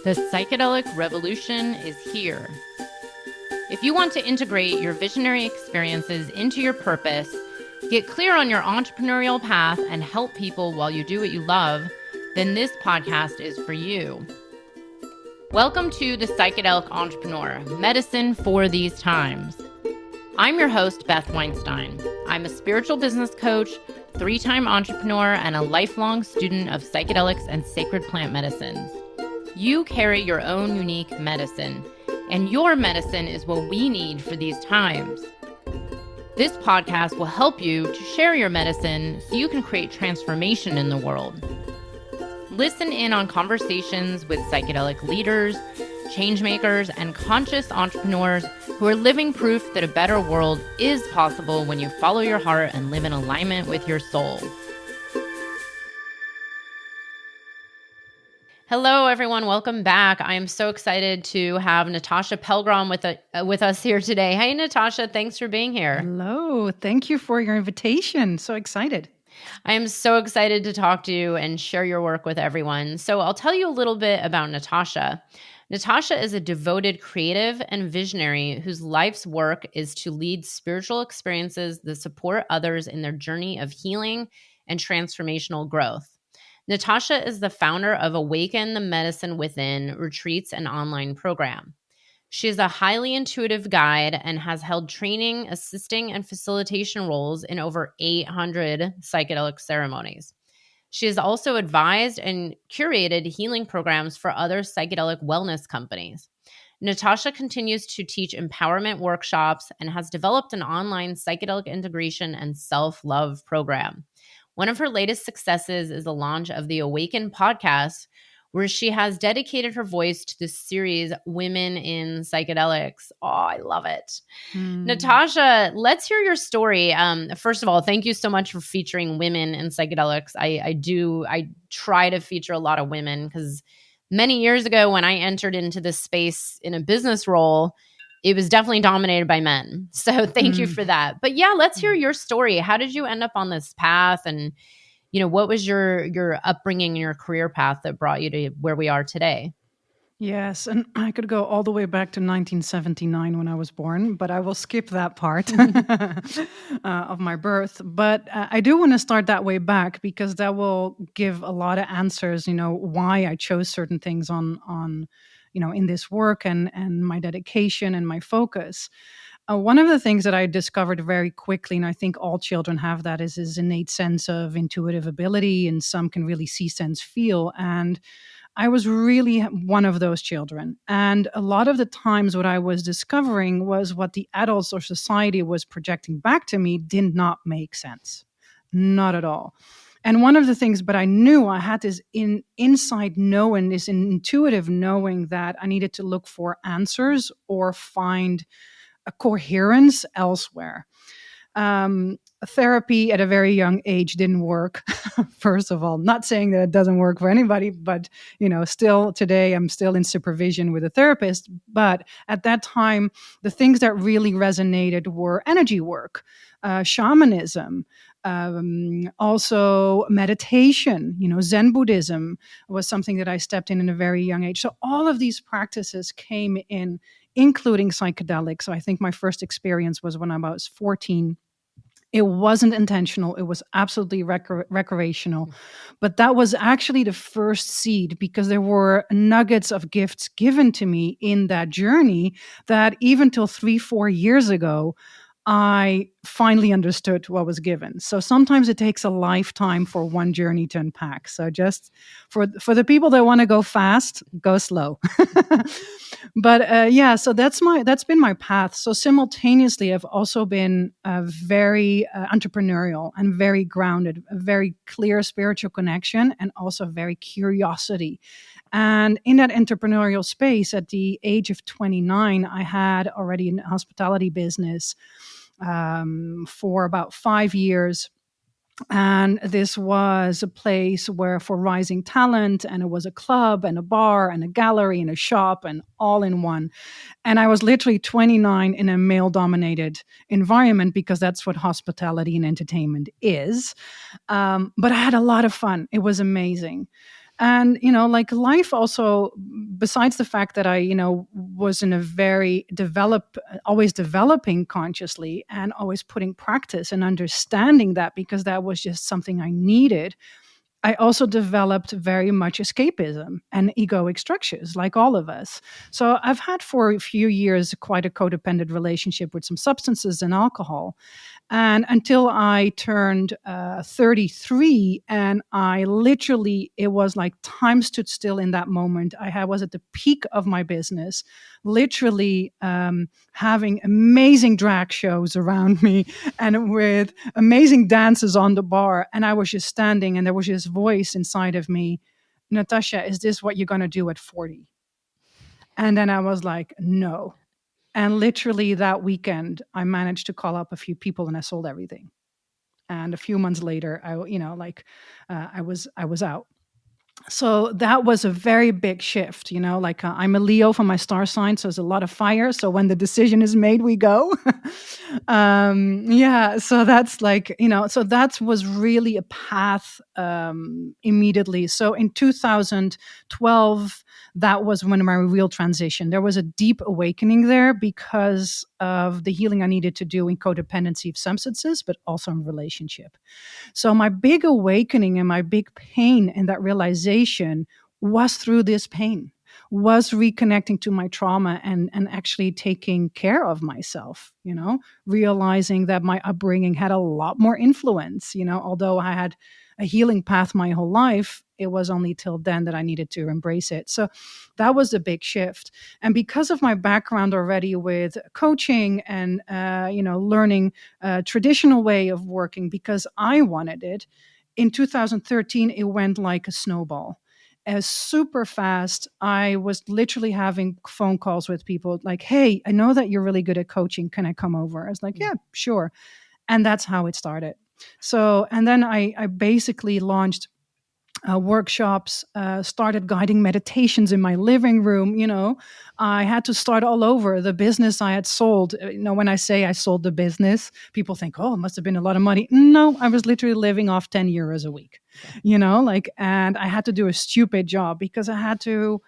The psychedelic revolution is here. If you want to integrate your visionary experiences into your purpose, get clear on your entrepreneurial path, and help people while you do what you love, then this podcast is for you. Welcome to The Psychedelic Entrepreneur, Medicine for These Times. I'm your host, Beth Weinstein. I'm a spiritual business coach, 3-time entrepreneur, and a lifelong student of psychedelics and sacred plant medicines. You carry your own unique medicine, and your medicine is what we need for these times. This podcast will help you to share your medicine so you can create transformation in the world. Listen in on conversations with psychedelic leaders, changemakers, and conscious entrepreneurs who are living proof that a better world is possible when you follow your heart and live in alignment with your soul. Hello, everyone. Welcome back. I am so excited to have Natasja Pelgrom with us here today. Hey, Natasja. Thanks for being here. Hello. Thank you for your invitation. So excited. I am so excited to talk to you and share your work with everyone. So I'll tell you a little bit about Natasja. Natasja is a devoted creative and visionary whose life's work is to lead spiritual experiences that support others in their journey of healing and transformational growth. Natasja is the founder of Awaken the Medicine Within retreats and online program. She is a highly intuitive guide and has held training, assisting, and facilitation roles in over 800 psychedelic ceremonies. She has also advised and curated healing programs for other psychedelic wellness companies. Natasja continues to teach empowerment workshops and has developed an online psychedelic integration and self-love program. One of her latest successes is the launch of the Awaken podcast, where she has dedicated her voice to the series Women in Psychedelics. Oh, I love it. Natasja, let's hear your story. First of all, thank you so much for featuring women in psychedelics. I try to feature a lot of women because many years ago when I entered into this space in a business role, it was definitely dominated by men. So thank you for that. But yeah, let's hear your story. How did you end up on this path? And, you know, what was your upbringing and your career path that brought you to where we are today? Yes, and I could go all the way back to 1979 when I was born, but I will skip that part of my birth. But I do want to start that way back because that will give a lot of answers, why I chose certain things on in this work and my dedication and my focus. One of the things that I discovered very quickly, and I think all children have that, is this innate sense of intuitive ability, and some can really see, sense, feel. And I was really one of those children. And a lot of the times what I was discovering was what the adults or society was projecting back to me did not make sense. Not at all. And one of the things, but I knew I had this inside knowing, this intuitive knowing that I needed to look for answers or find a coherence elsewhere. Therapy at a very young age didn't work. First of all, not saying that it doesn't work for anybody, but still today I'm still in supervision with a therapist. But at that time, the things that really resonated were energy work, shamanism, also meditation. Zen Buddhism was something that I stepped in a very young age. So all of these practices came in, including psychedelics. So I think my first experience was when I was 14. It wasn't intentional. It was absolutely recreational. But that was actually the first seed, because there were nuggets of gifts given to me in that journey that even till 3-4 years ago, I finally understood what was given. So sometimes it takes a lifetime for one journey to unpack. So just for the people that want to go fast, go slow. But so that's been my path. So simultaneously, I've also been very entrepreneurial and very grounded, a very clear spiritual connection, and also very curiosity. And in that entrepreneurial space, at the age of 29, I had already a hospitality business for about 5 years. And this was a place where for rising talent, and it was a club and a bar and a gallery and a shop and all in one. And I was literally 29 in a male-dominated environment, because that's what hospitality and entertainment is. But I had a lot of fun. It was amazing. And, like life also, besides the fact that I, was in a very always developing consciously and always putting practice and understanding that, because that was just something I needed. I also developed very much escapism and egoic structures, like all of us. So I've had for a few years quite a codependent relationship with some substances and alcohol. And until I turned 33, and I literally, it was like time stood still in that moment. Was at the peak of my business, literally having amazing drag shows around me and with amazing dances on the bar. And I was just standing, and there was this voice inside of me, Natasja, is this what you're going to do at 40? And then I was like, no. And literally that weekend, I managed to call up a few people and I sold everything. And a few months later, I was out. So that was a very big shift, I'm a Leo from my star sign, so there's a lot of fire. So when the decision is made, we go. Yeah, so that's so that was really a path immediately. So in 2012, that was when my real transition. There was a deep awakening there because of the healing I needed to do in codependency of substances, but also in relationship. So my big awakening and my big pain and that realization was through this pain, was reconnecting to my trauma and actually taking care of myself, realizing that my upbringing had a lot more influence, although I had a healing path my whole life, it was only till then that I needed to embrace it. So that was a big shift. And because of my background already with coaching and, learning a traditional way of working, because I wanted it, in 2013, it went like a snowball. As super fast, I was literally having phone calls with people like, hey, I know that you're really good at coaching. Can I come over? I was like, yeah, sure. And that's how it started. So, and then I basically launched workshops, started guiding meditations in my living room. I had to start all over. The business I had sold, when I say I sold the business, people think, oh, it must have been a lot of money. No, I was literally living off 10 euros a week, and I had to do a stupid job because I had to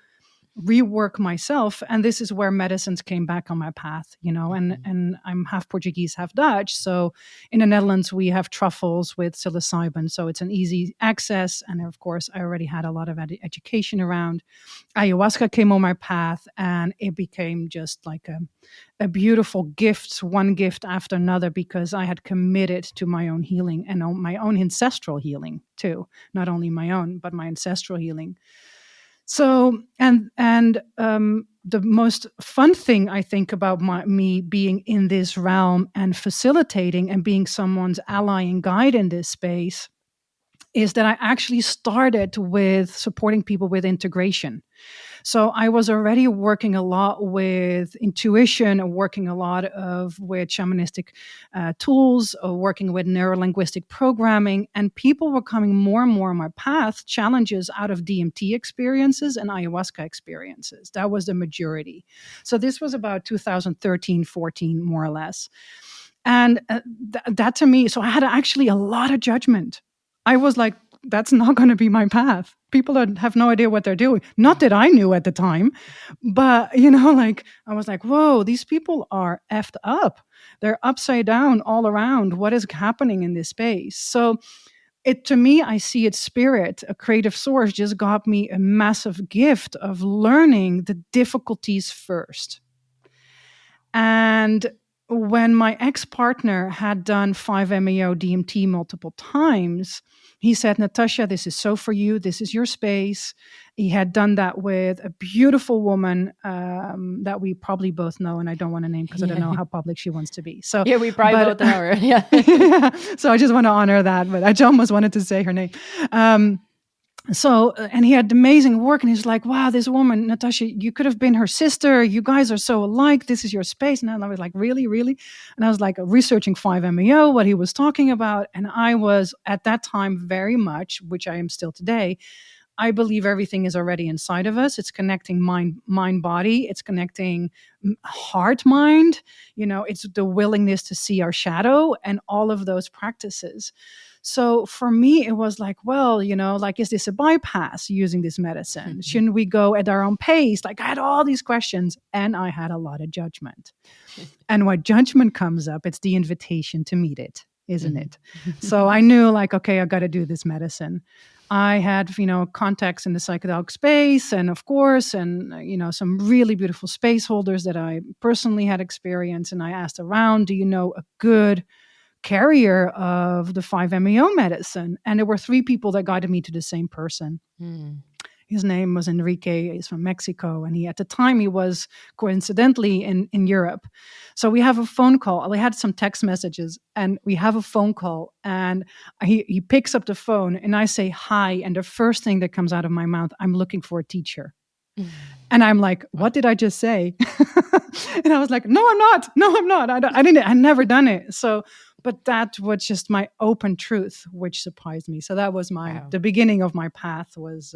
rework myself. And this is where medicines came back on my path, and I'm half Portuguese, half Dutch. So in the Netherlands, we have truffles with psilocybin. So it's an easy access. And of course, I already had a lot of education around. Ayahuasca came on my path, and it became just like a beautiful gift, one gift after another, because I had committed to my own healing and my own ancestral healing too. Not only my own, but my ancestral healing. So, and the most fun thing I think about me being in this realm and facilitating and being someone's ally and guide in this space is that I actually started with supporting people with integration. So I was already working a lot with intuition, and working a lot with shamanistic tools, working with neurolinguistic programming, and people were coming more and more on my path, challenges out of DMT experiences and ayahuasca experiences. That was the majority. So this was about 2013, 14, more or less. And that to me, so I had actually a lot of judgment. I was like, that's not going to be my path. People have no idea what they're doing. Not that I knew at the time, but, I was like, whoa, these people are effed up. They're upside down all around. What is happening in this space? So to me, I see it spirit, a creative source just got me a massive gift of learning the difficulties first. And when my ex-partner had done 5-MeO DMT multiple times, he said, Natasja, this is so for you. This is your space. He had done that with a beautiful woman that we probably both know, and I don't want to name because I don't know how public she wants to be. So yeah, we probably both know her. Yeah. Yeah. So I just want to honor that, but I almost wanted to say her name. So, and he had amazing work, and he's like, wow, this woman, Natasja, you could have been her sister. You guys are so alike. This is your space. And I was like, really, really? And I was like researching 5-MeO, what he was talking about. And I was at that time very much, which I am still today, I believe everything is already inside of us. It's connecting mind, body. It's connecting heart, mind. It's the willingness to see our shadow and all of those practices. So for me, it was like, well, like, is this a bypass using this medicine? Shouldn't we go at our own pace? Like, I had all these questions and I had a lot of judgment. And when judgment comes up, it's the invitation to meet it, isn't it? So I knew, like, okay, I got to do this medicine. I had, contacts in the psychedelic space, and of course, and, some really beautiful space holders that I personally had experience. And I asked around, do you know a good carrier of the 5-MeO medicine? And there were 3 people that guided me to the same person. His name was Enrique. He's from Mexico. And at the time, he was coincidentally in Europe. So we have a phone call. We had some text messages and we have a phone call. And he picks up the phone and I say, hi. And the first thing that comes out of my mouth, I'm looking for a teacher. And I'm like, what did I just say? And I was like, no, I'm not. No, I'm not. I never done it. So, but that was just my open truth, which surprised me. So that was the beginning of my path was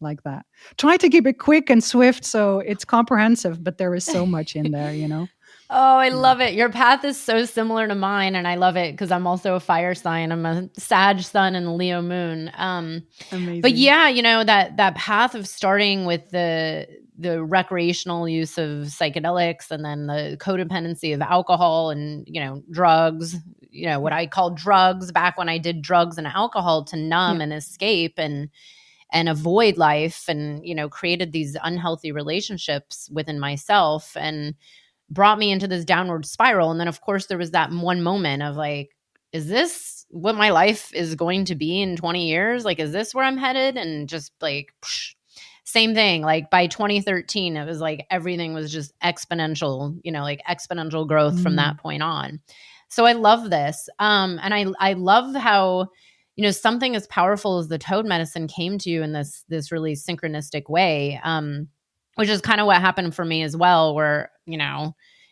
like that. Try to keep it quick and swift so it's comprehensive, but there is so much in there, Oh, I love it. Your path is so similar to mine, and I love it because I'm also a fire sign. I'm a Sag sun and Leo moon. Amazing. But yeah, that path of starting with the recreational use of psychedelics and then the codependency of alcohol and, drugs, what I called drugs back when I did drugs and alcohol to numb and escape and avoid life and, created these unhealthy relationships within myself and brought me into this downward spiral. And then of course there was that one moment of like, is this what my life is going to be in 20 years? Like, is this where I'm headed? And just like, same thing. Like by 2013, it was like everything was just exponential, like exponential growth from that point on. So I love this. And I love how, something as powerful as the toad medicine came to you in this really synchronistic way, which is kind of what happened for me as well, where,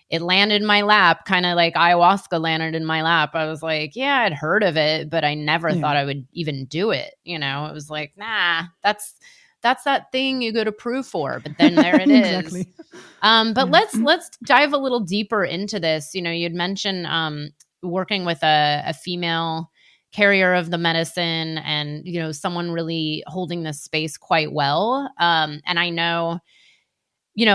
it landed in my lap, kind of like ayahuasca landed in my lap. I was like, yeah, I'd heard of it, but I never thought I would even do it. It was like, nah, that's that thing you go to Peru for, but then there it exactly. is. But let's dive a little deeper into this. You'd mentioned working with a female carrier of the medicine and, someone really holding this space quite well. And I know, we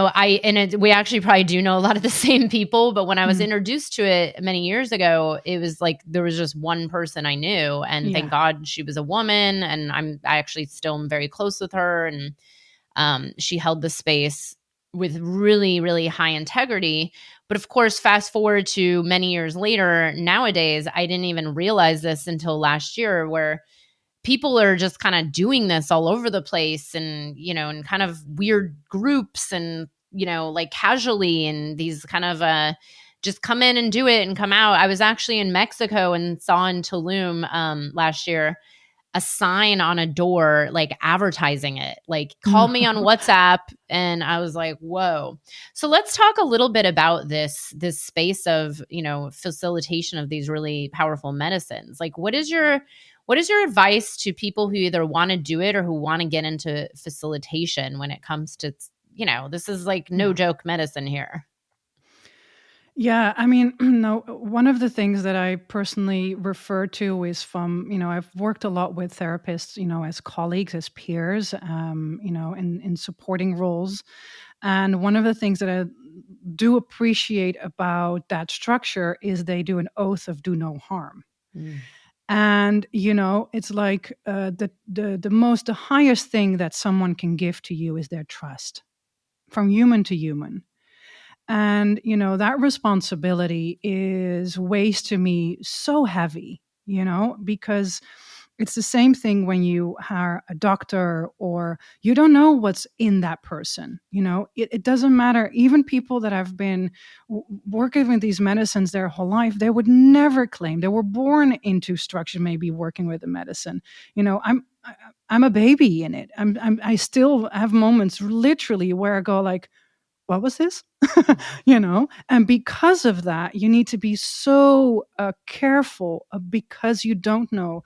actually probably do know a lot of the same people, but when I was introduced to it many years ago, it was like, there was just one person I knew, and thank God she was a woman, and I actually still am very close with her. And she held the space with really, really high integrity. But of course, fast forward to many years later, nowadays, I didn't even realize this until last year, where people are just kind of doing this all over the place and, in kind of weird groups and, like casually, and these kind of just come in and do it and come out. I was actually in Mexico and saw in Tulum last year a sign on a door, like advertising it, like call me on WhatsApp. And I was like, whoa. So let's talk a little bit about this space of, facilitation of these really powerful medicines. Like, what is your advice to people who either want to do it or who want to get into facilitation when it comes to, this is like no joke medicine here? Yeah, I mean, no, one of the things that I personally refer to is from, I've worked a lot with therapists, as colleagues, as peers, in supporting roles. And one of the things that I do appreciate about that structure is they do an oath of do no harm. And, it's like the highest thing that someone can give to you is their trust from human to human. And, that responsibility weighs to me so heavy, because it's the same thing when you are a doctor or you don't know what's in that person. It doesn't matter. Even people that have been working with these medicines their whole life, they would never claim they were born into structure, maybe working with the medicine. I'm a baby in it. I still have moments literally where I go like, what was this? And because of that, you need to be so careful because you don't know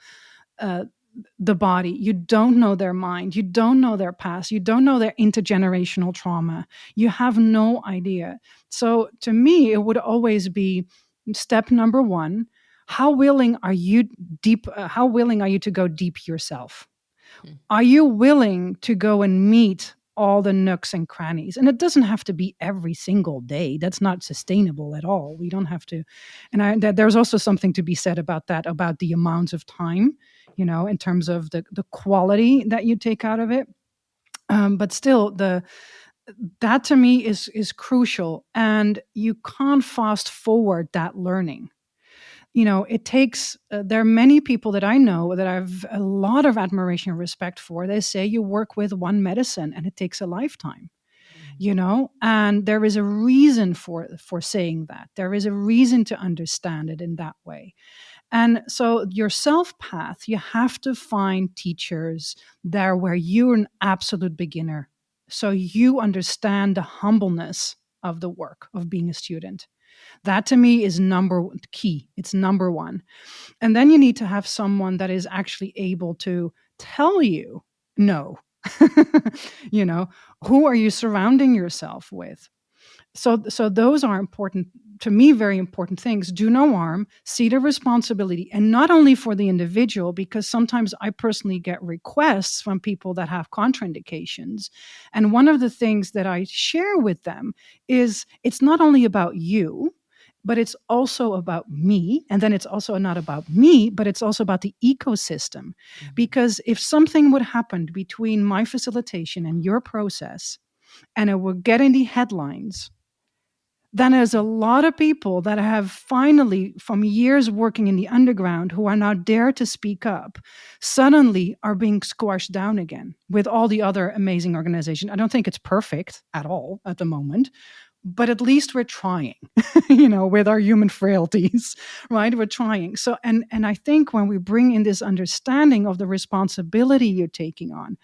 the body. You don't know their mind. You don't know their past. You don't know their intergenerational trauma. You have no idea. So to me, it would always be step number one. How willing are you how willing are you to go deep yourself? Are you willing to go and meet all the nooks and crannies? And it doesn't have to be every single day. That's not sustainable at all. We don't have to. And there's also something to be said about that, about the amounts of time, in terms of the quality that you take out of it. But still, that to me is crucial. And you can't fast forward that learning. It takes, there are many people that I know that I have a lot of admiration and respect for. They say you work with one medicine and it takes a lifetime, and there is a reason for saying that. There is a reason to understand it in that way. And so your self path, you have to find teachers there where you're an absolute beginner. So you understand the humbleness of the work of being a student. That to me is key. It's number one. And then you need to have someone that is actually able to tell you no. Who are you surrounding yourself with? So those are important, to me, very important things. Do no harm, see the responsibility, and not only for the individual, because sometimes I personally get requests from people that have contraindications. And one of the things that I share with them is it's not only about you, but it's also about me. And then it's also not about me, but it's also about the ecosystem. Because if something would happen between my facilitation and your process, and it would get in the headlines, then there's a lot of people that have finally, from years working in the underground, who are now dare to speak up, suddenly are being squashed down again with all the other amazing organizations. I don't think it's perfect at all at the moment, but at least we're trying, with our human frailties, right? We're trying. So, and I think when we bring in this understanding of the responsibility you're taking on,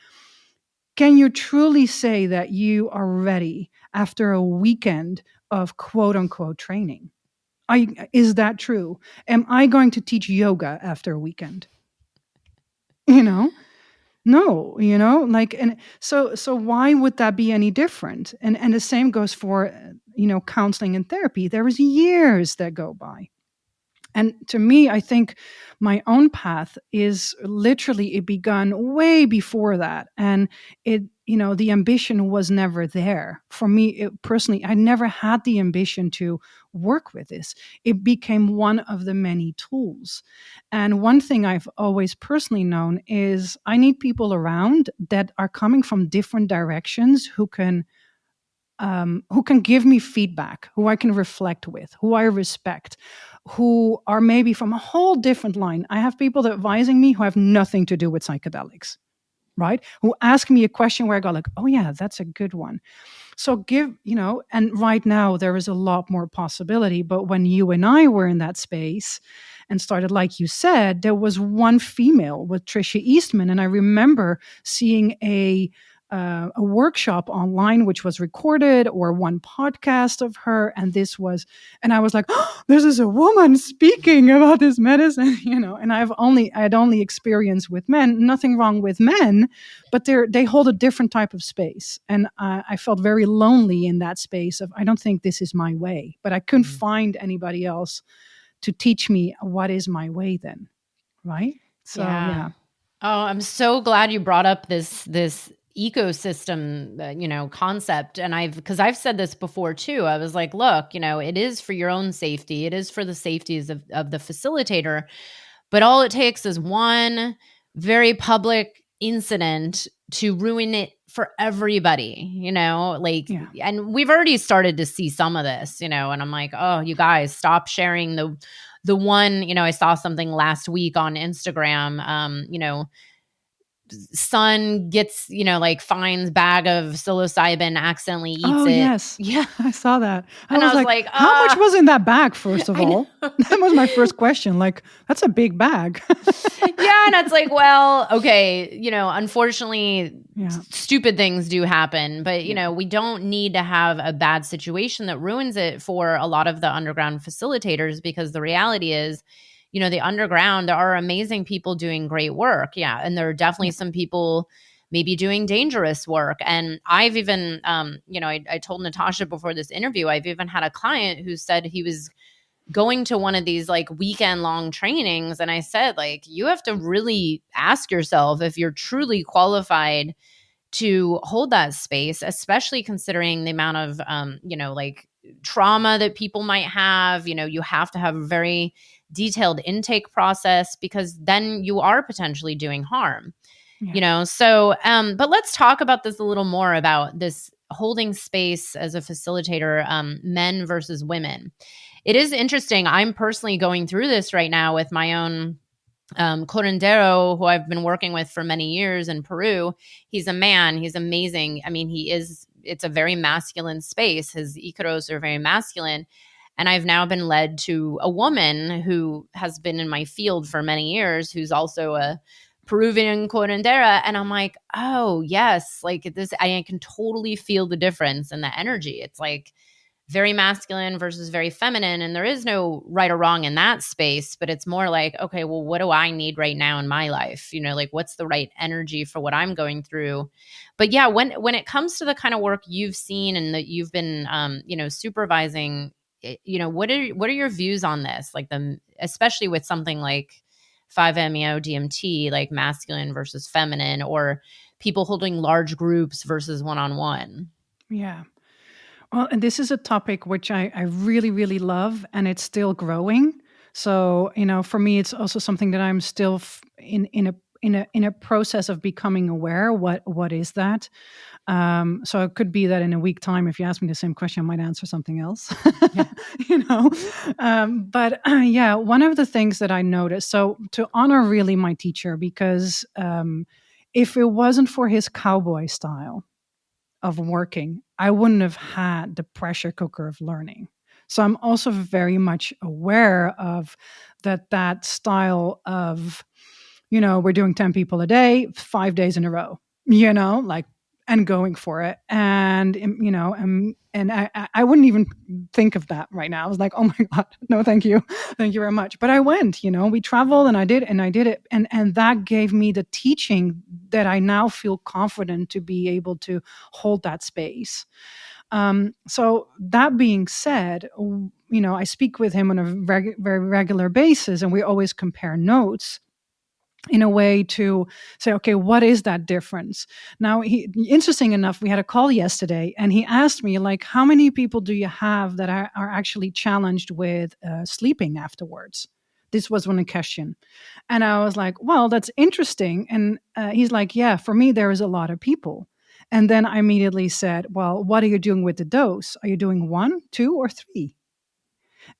can you truly say that you are ready after a weekend of quote unquote training? Is that true? Am I going to teach yoga after a weekend? No, and so why would that be any different? And the same goes for, counseling and therapy. There is years that go by. And to me, I think my own path is literally, it begun way before that. And the ambition was never there. For me, personally, I never had the ambition to work with this. It became one of the many tools. And one thing I've always personally known is I need people around that are coming from different directions who can give me feedback, who I can reflect with, who I respect, who are maybe from a whole different line. I have people that are advising me who have nothing to do with psychedelics, right? Who ask me a question where I go like, oh yeah, that's a good one. So and right now there is a lot more possibility. But when you and I were in that space and started, like you said, there was one female with Tricia Eastman. And I remember seeing a workshop online, which was recorded, or one podcast of her. And I was like, oh, this is a woman speaking about this medicine, and I had only experience with men, nothing wrong with men, but they hold a different type of space. And I felt very lonely in that space of, I don't think this is my way, but I couldn't find anybody else to teach me what is my way then. Right. So, yeah. Oh, I'm so glad you brought up this ecosystem, concept. And because I've said this before too. I was like, look, it is for your own safety. It is for the safeties of the facilitator. But all it takes is one very public incident to ruin it for everybody, and we've already started to see some of this, and I'm like, oh, you guys, stop sharing the one, I saw something last week on Instagram, son gets, finds bag of psilocybin, accidentally eats it. Yes. Yeah. I saw that. I was like, how much was in that bag, first of all? That was my first question. Like, that's a big bag. Yeah. And it's like, well, okay, unfortunately, stupid things do happen, but, we don't need to have a bad situation that ruins it for a lot of the underground facilitators, because the reality is, the underground, there are amazing people doing great work. Yeah. And there are definitely some people maybe doing dangerous work. And I've even, I told Natasja before this interview, I've even had a client who said he was going to one of these like weekend long trainings. And I said, like, you have to really ask yourself if you're truly qualified to hold that space, especially considering the amount of, like trauma that people might have. You have to have a very detailed intake process, because then you are potentially doing harm. So but let's talk about this a little more, about this holding space as a facilitator, men versus women. It is interesting. I'm personally going through this right now with my own curandero, who I've been working with for many years in Peru. He's a man. He's amazing. I mean, it's a very masculine space. His icaros are very masculine. And I've now been led to a woman who has been in my field for many years, who's also a Peruvian curandera. And I'm like, oh, yes, like this, I can totally feel the difference in the energy. It's like very masculine versus very feminine. And there is no right or wrong in that space, but it's more like, okay, well, what do I need right now in my life? Like what's the right energy for what I'm going through? But yeah, when it comes to the kind of work you've seen and that you've been, supervising, what are your views on this? Like especially with something like 5-MeO DMT, like masculine versus feminine, or people holding large groups versus one-on-one. Yeah. Well, and this is a topic which I really, really love, and it's still growing. So, for me, it's also something that I'm still in a process of becoming aware. What is that? So it could be that in a week time, if you ask me the same question, I might answer something else. But yeah, one of the things that I noticed. So to honor really my teacher, because if it wasn't for his cowboy style of working, I wouldn't have had the pressure cooker of learning. So I'm also very much aware of that style of, we're doing 10 people a day, 5 days in a row, and going for it. And, and I wouldn't even think of that right now. I was like, oh my God, no, thank you. Thank you very much. But I went, we traveled and I did it. And that gave me the teaching that I now feel confident to be able to hold that space. So that being said, I speak with him on a very regular basis, and we always compare notes in a way to say, okay, what is that difference? Now, interesting enough, we had a call yesterday, and he asked me, like, how many people do you have that are actually challenged with sleeping afterwards? This was one question. And I was like, well, that's interesting. And he's like, yeah, for me, there is a lot of people. And then I immediately said, well, what are you doing with the dose? Are you doing 1, 2, or 3?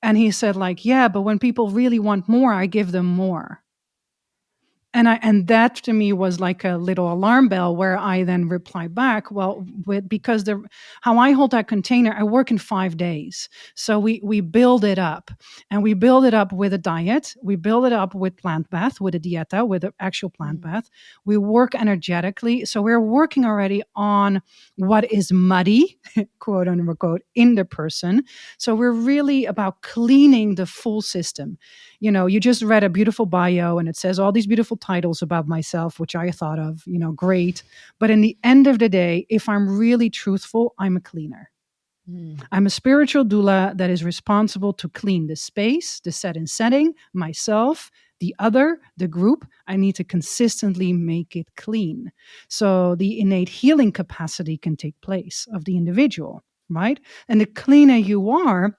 And he said, like, yeah, but when people really want more, I give them more. And that to me was like a little alarm bell, where I then replied back, well, because how I hold that container, I work in 5 days. So we build it up, and we build it up with a diet. We build it up with plant bath, with a dieta, with an actual plant bath. We work energetically. So we're working already on what is muddy, quote unquote, in the person. So we're really about cleaning the full system. You just read a beautiful bio and it says all these beautiful titles about myself, which I thought of, great. But in the end of the day, if I'm really truthful, I'm a cleaner. I'm a spiritual doula that is responsible to clean the space, the set and setting, myself, the other, the group. I need to consistently make it clean. So the innate healing capacity can take place of the individual, right? And the cleaner you are,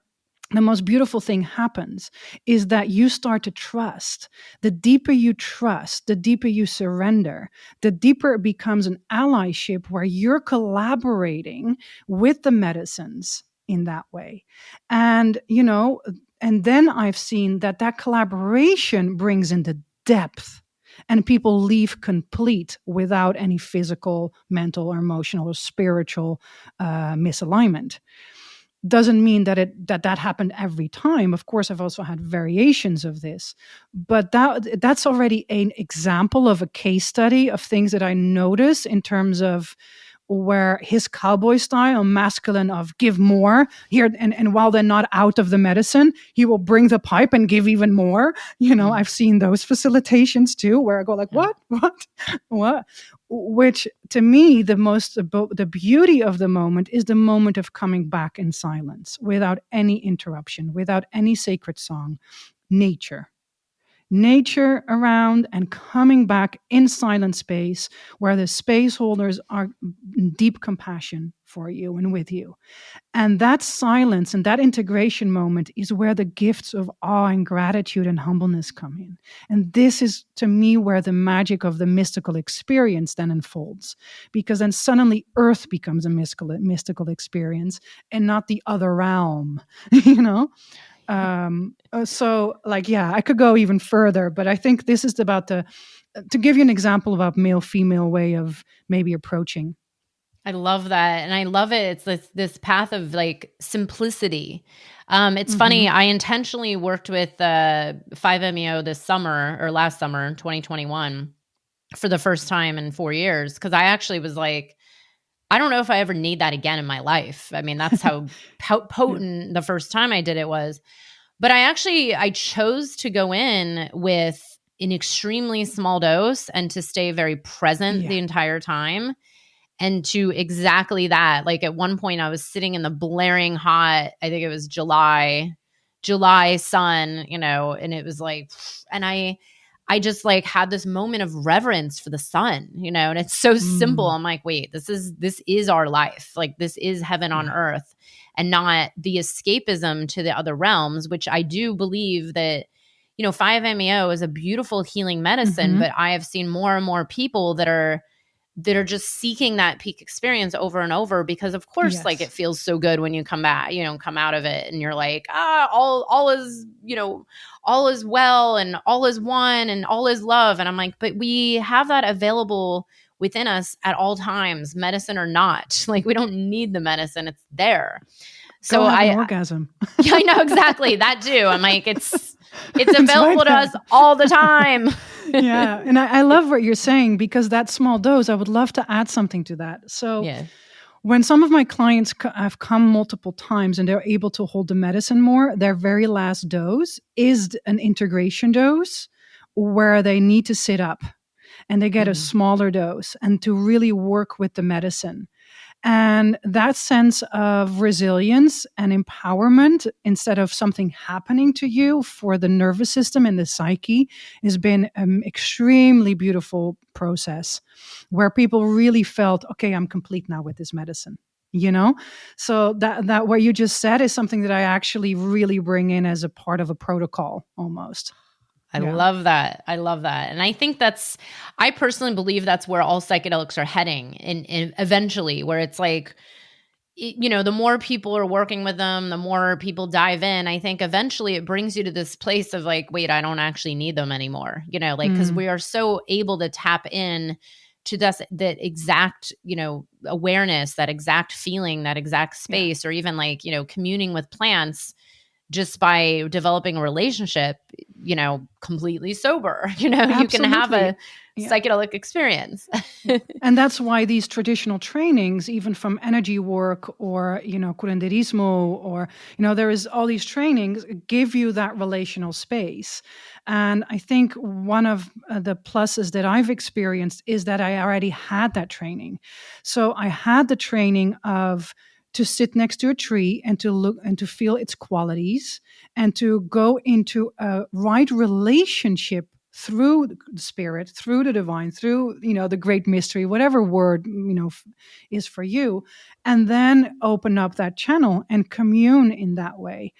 the most beautiful thing happens is that you start to trust. The deeper you trust, the deeper you surrender, the deeper it becomes an allyship where you're collaborating with the medicines in that way. And, and then I've seen that collaboration brings in the depth, and people leave complete without any physical, mental, or emotional, or spiritual misalignment. Doesn't mean that happened every time. Of course, I've also had variations of this, but that's already an example of a case study of things that I notice in terms of where his cowboy style, masculine of give more here, and while they're not out of the medicine, he will bring the pipe and give even more. I've seen those facilitations too, where I go like, what? Which to me, the beauty of the moment is the moment of coming back in silence, without any interruption, without any sacred song. Nature around, and coming back in silent space where the space holders are in deep compassion for you and with you. And that silence and that integration moment is where the gifts of awe and gratitude and humbleness come in. And this is, to me, where the magic of the mystical experience then unfolds, because then suddenly Earth becomes a mystical experience and not the other realm, So I could go even further, but I think this is about to give you an example about male-female way of maybe approaching. I love that. And I love it. It's this path of like simplicity. It's funny. I intentionally worked with 5-MeO this summer, or last summer, 2021, for the first time in 4 years. Because I actually was like, I don't know if I ever need that again in my life. I mean, that's how potent the first time I did it was. But I chose to go in with an extremely small dose and to stay very present the entire time. And to exactly that, like at one point I was sitting in the blaring hot, I think it was July sun, and it was like, and I just like had this moment of reverence for the sun, and it's so simple. I'm like, wait, this is our life. Like this is heaven on earth, and not the escapism to the other realms, which I do believe that, 5-MeO is a beautiful healing medicine, but I have seen more and more people that are just seeking that peak experience over and over, because of course, like it feels so good when you come back, come out of it and you're like, all is, all is well and all is one and all is love. And I'm like, but we have that available within us at all times, medicine or not. Like we don't need the medicine. It's there. So go have an orgasm. Yeah, I know exactly that too. I'm like, it's available to us all the time. Yeah. And I love what you're saying, because that small dose, I would love to add something to that. So when some of my clients have come multiple times and they're able to hold the medicine more, their very last dose is an integration dose where they need to sit up and they get a smaller dose and to really work with the medicine. And that sense of resilience and empowerment, instead of something happening to you for the nervous system and the psyche, has been an extremely beautiful process where people really felt, okay, I'm complete now with this medicine. So that what you just said is something that I actually really bring in as a part of a protocol almost. I love that. And I think I personally believe that's where all psychedelics are heading in eventually, where it's like, the more people are working with them, the more people dive in. I think eventually it brings you to this place of like, wait, I don't actually need them anymore. Because we are so able to tap in to that exact, awareness, that exact feeling, that exact space, or even like, communing with plants just by developing a relationship, completely sober, you can have a psychedelic experience. And that's why these traditional trainings, even from energy work or, curanderismo, or, there is all these trainings give you that relational space. And I think one of the pluses that I've experienced is that I already had that training. So I had the training of to sit next to a tree and to look and to feel its qualities and to go into a right relationship through the spirit, through the divine, through, the great mystery, whatever word, is for you, and then open up that channel and commune in that way.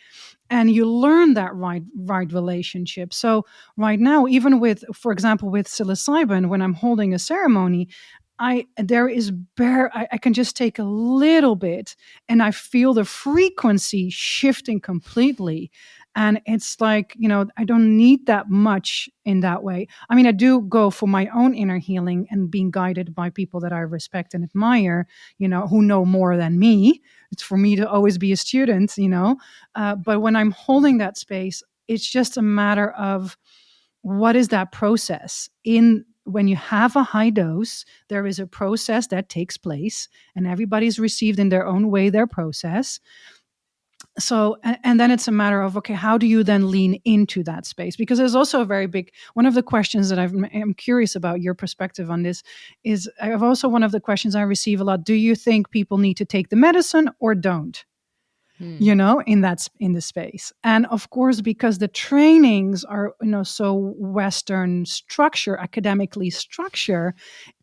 And you learn that right relationship. So right now, even for example, with psilocybin, when I'm holding a ceremony, I can just take a little bit and I feel the frequency shifting completely. And it's like, I don't need that much in that way. I mean, I do go for my own inner healing and being guided by people that I respect and admire, who know more than me. It's for me to always be a student, but when I'm holding that space, it's just a matter of what is that process in when you have a high dose, there is a process that takes place, and everybody's received in their own way their process. So, and then it's a matter of, okay, how do you then lean into that space? Because there's also a very big, one of the questions that I'm curious about your perspective on this is, I've also, one of the questions I receive a lot, do you think people need to take the medicine or don't? In the space. And of course, because the trainings are, so Western structure, academically structure,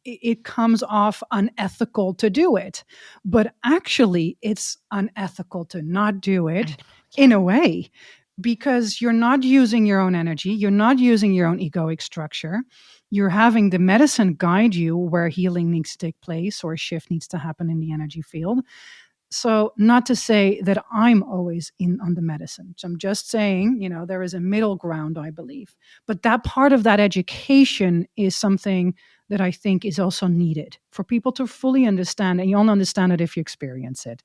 it comes off unethical to do it. But actually, it's unethical to not do it in a way, because you're not using your own energy. You're not using your own egoic structure. You're having the medicine guide you where healing needs to take place or a shift needs to happen in the energy field. So not to say that I'm always in on the medicine. So I'm just saying, there is a middle ground, I believe. But that part of that education is something that I think is also needed for people to fully understand. And you only understand it if you experience it.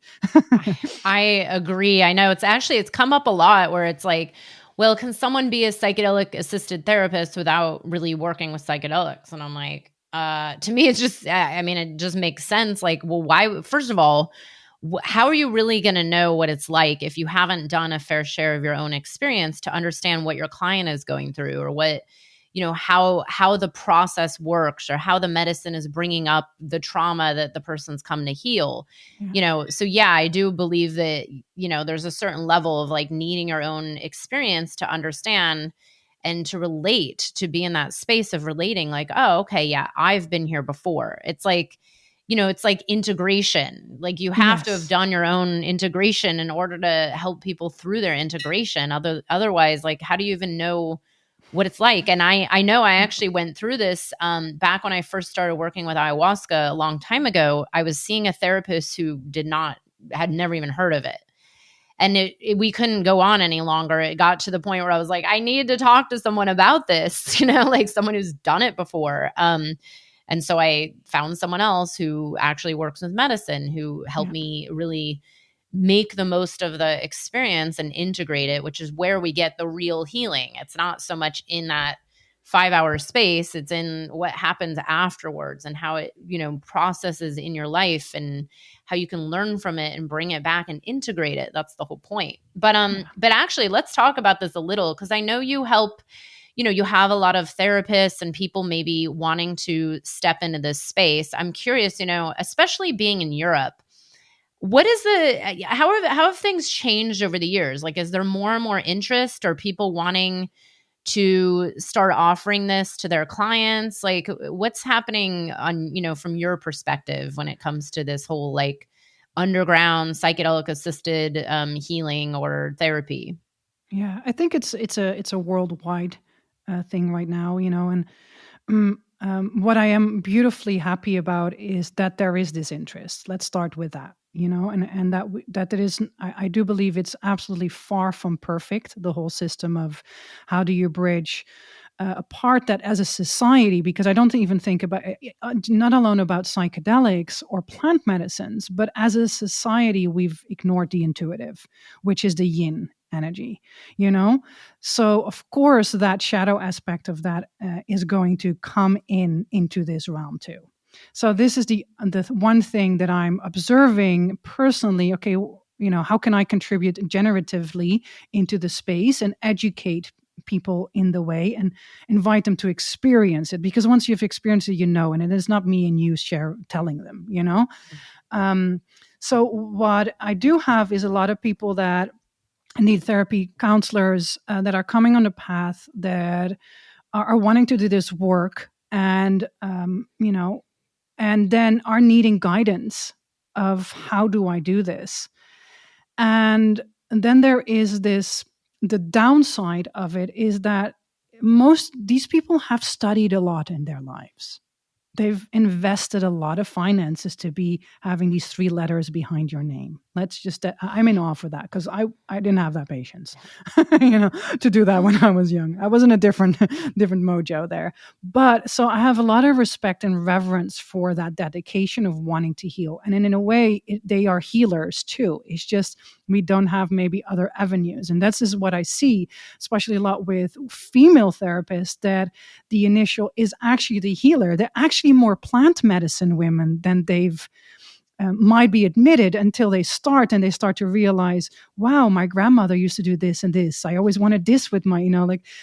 I agree. I know it's come up a lot where it's like, well, can someone be a psychedelic assisted therapist without really working with psychedelics? And I'm like, to me, it's just, it just makes sense. Like, well, why, first of all, how are you really going to know what it's like if you haven't done a fair share of your own experience to understand what your client is going through, or what, how the process works, or how the medicine is bringing up the trauma that the person's come to heal? So yeah, I do believe that, there's a certain level of like needing your own experience to understand and to relate, to be in that space of relating, like, oh, okay, yeah, I've been here before. It's like, it's like integration. Like you have to have done your own integration in order to help people through their integration. Otherwise, like, how do you even know what it's like? And I know I actually went through this back when I first started working with ayahuasca a long time ago. I was seeing a therapist who had never even heard of it. And we couldn't go on any longer. It got to the point where I was like, I need to talk to someone about this, like someone who's done it before. And so I found someone else who actually works with medicine, who helped me really make the most of the experience and integrate it, which is where we get the real healing. It's not so much in that 5-hour space. It's in what happens afterwards and how it, processes in your life and how you can learn from it and bring it back and integrate it. That's the whole point. But actually, let's talk about this a little, because I know you help. You have a lot of therapists and people maybe wanting to step into this space. I'm curious, especially being in Europe, how have things changed over the years? Like, is there more and more interest, or people wanting to start offering this to their clients? Like, what's happening on, from your perspective when it comes to this whole like underground psychedelic assisted healing or therapy? Yeah, I think it's a worldwide thing right now, and what I am beautifully happy about is that there is this interest. Let's start with that, and that it is. I do believe it's absolutely far from perfect. The whole system of how do you bridge a part that as a society, because I don't even think about not alone about psychedelics or plant medicines, but as a society, we've ignored the intuitive, which is the yin energy, So of course that shadow aspect of that is going to come into this realm too. So this is the one thing that I'm observing personally. Okay, how can I contribute generatively into the space and educate people in the way and invite them to experience it? Because once you've experienced it, and it is not me and you telling them, So what I do have is a lot of people that need therapy, counselors that are coming on the path that are wanting to do this work, and and then are needing guidance of how do I do this. And then there is the downside of it is that these people have studied a lot in their lives. They've invested a lot of finances to be having these 3 letters behind your name, Let's just, I'm in awe for that, because I didn't have that patience, to do that when I was young. I was in a different mojo there. But so I have a lot of respect and reverence for that dedication of wanting to heal. And in a way, they are healers too. It's just we don't have maybe other avenues. And that's just what I see, especially a lot with female therapists, that the initial is actually the healer. They're actually more plant medicine women than they've might be admitted, until they start to realize, wow, my grandmother used to do this and this. I always wanted this with my,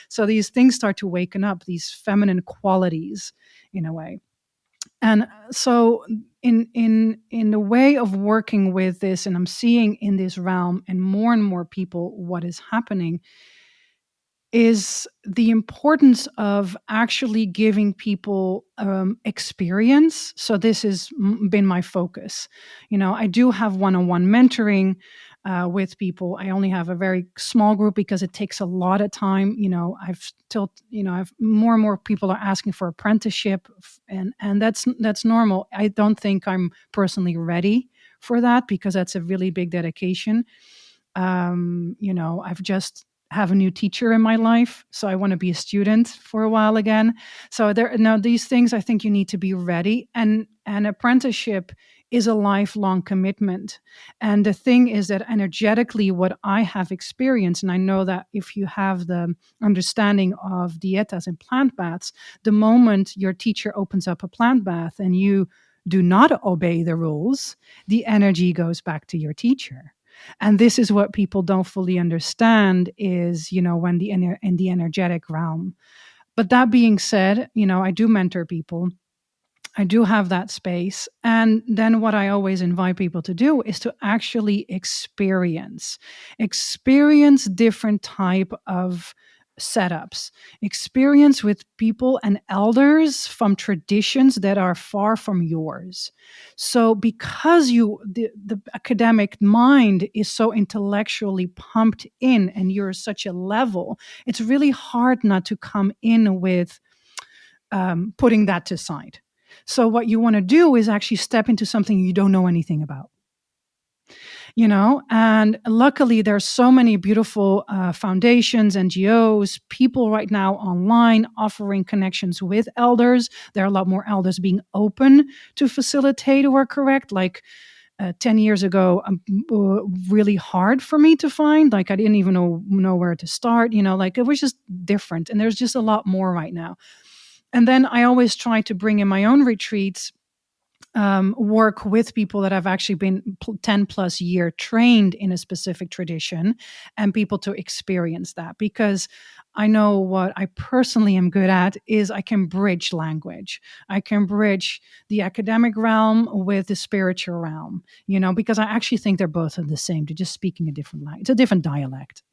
so these things start to waken up, these feminine qualities in a way. And so in the way of working with this, and I'm seeing in this realm and more people, what is happening is the importance of actually giving people experience. So this has been my focus. I do have one-on-one mentoring with people. I only have a very small group because it takes a lot of time. I've more and more people are asking for apprenticeship, and that's normal. I don't think I'm personally ready for that, because that's a really big dedication. I've just have a new teacher in my life, so I want to be a student for a while again. So these things, I think you need to be ready, and apprenticeship is a lifelong commitment. And the thing is that energetically, what I have experienced, and I know that if you have the understanding of dietas and plant baths, the moment your teacher opens up a plant bath and you do not obey the rules, the energy goes back to your teacher. And this is what people don't fully understand, is, when in the energetic realm. But that being said, I do mentor people. I do have that space. And then what I always invite people to do is to actually experience different type of setups, experience with people and elders from traditions that are far from yours. So because the academic mind is so intellectually pumped in, and you're such a level, it's really hard not to come in with putting that to side. So what you want to do is actually step into something you don't know anything about. And luckily there's so many beautiful foundations, NGOs, people right now online offering connections with elders. There are a lot more elders being open to facilitate or correct. Like 10 years ago, really hard for me to find. Like I didn't even know where to start. It was just different. And there's just a lot more right now. And then I always try to bring in my own retreats, work with people that have actually been 10 plus year trained in a specific tradition, and people to experience that. Because I know what I personally am good at is I can bridge language. I can bridge the academic realm with the spiritual realm, because I actually think they're both the same. They're just speaking a different language. It's a different dialect,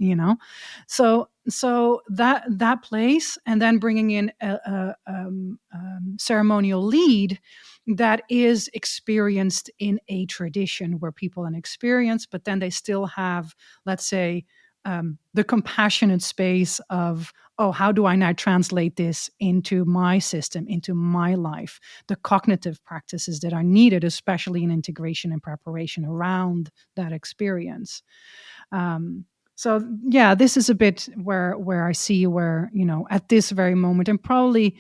So that place, and then bringing in a ceremonial lead that is experienced in a tradition where people are experienced, but then they still have, let's say, the compassionate space of, oh, how do I now translate this into my system, into my life? The cognitive practices that are needed, especially in integration and preparation around that experience. So yeah, this is a bit where I see where, at this very moment, and probably,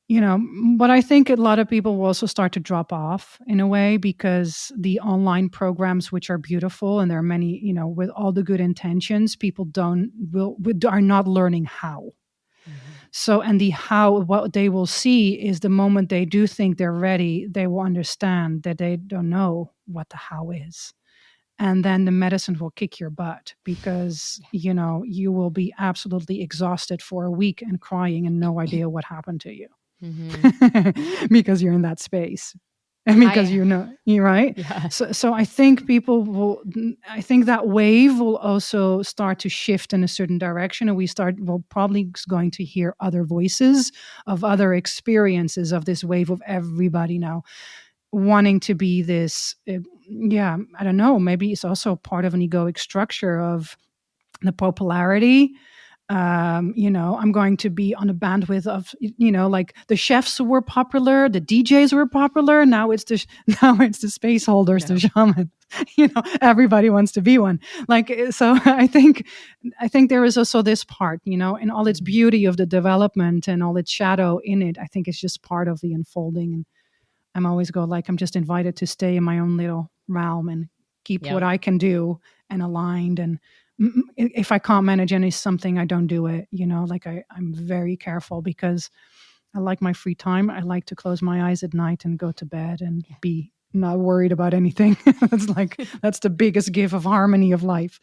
but I think a lot of people will also start to drop off in a way, because the online programs, which are beautiful, and there are many, with all the good intentions, people are not learning how. Mm-hmm. So, and what they will see is the moment they do think they're ready, they will understand that they don't know what the how is. And then the medicine will kick your butt, because, you will be absolutely exhausted for a week and crying and no idea what happened to you. Mm-hmm. Because you're in that space, and because you're right. Yeah. So I think I think that wave will also start to shift in a certain direction, and we're probably going to hear other voices of other experiences of this wave of everybody now wanting to be this. I don't know, maybe it's also part of an egoic structure of the popularity, I'm going to be on a bandwidth of, like the chefs were popular, the DJs were popular. Now it's the space holders, the shaman. Everybody wants to be one. So I think there is also this part, in all its beauty of the development and all its shadow in it. I think it's just part of the unfolding. And I'm always I'm just invited to stay in my own little realm and keep what I can do and aligned. And if I can't manage something, I don't do it. I'm very careful because I like my free time. I like to close my eyes at night and go to bed and be not worried about anything. That's the biggest gift of harmony of life,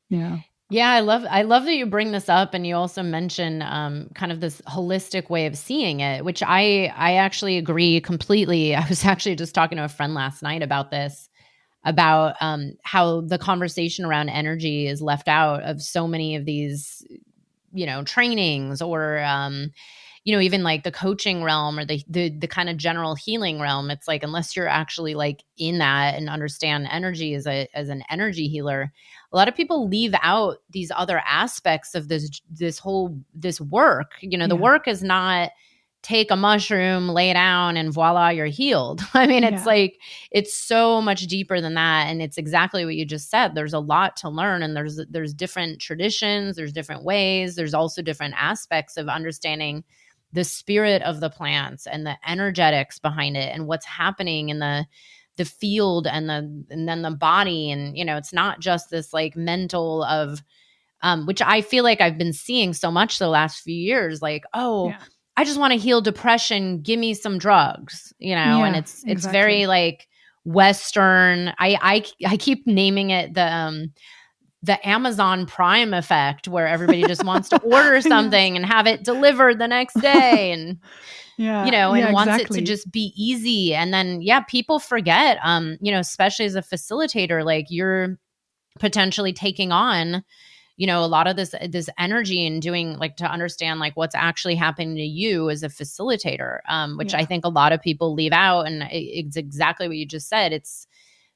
Yeah. Yeah, I love that you bring this up, and you also mention kind of this holistic way of seeing it, which I actually agree completely. I was actually just talking to a friend last night about this, about how the conversation around energy is left out of so many of these, trainings, or even like the coaching realm, or the kind of general healing realm. It's like, unless you're actually like in that and understand energy as an energy healer, a lot of people leave out these other aspects of this work. The work is not take a mushroom, lay down, and voila, you're healed. I mean, it's like, it's so much deeper than that. And it's exactly what you just said. There's a lot to learn, and there's different traditions, there's different ways. There's also different aspects of understanding the spirit of the plants and the energetics behind it and what's happening in the field and then the body. And, it's not just this like mental of, which I feel like I've been seeing so much the last few years, like, I just want to heal depression. Give me some drugs, and it's very like Western. I keep naming it the Amazon Prime effect, where everybody just wants to order something and have it delivered the next day. And, wants it to just be easy. And then, people forget, especially as a facilitator, like you're potentially taking on, a lot of this energy and doing like to understand like what's actually happening to you as a facilitator, which I think a lot of people leave out. And it's exactly what you just said. It's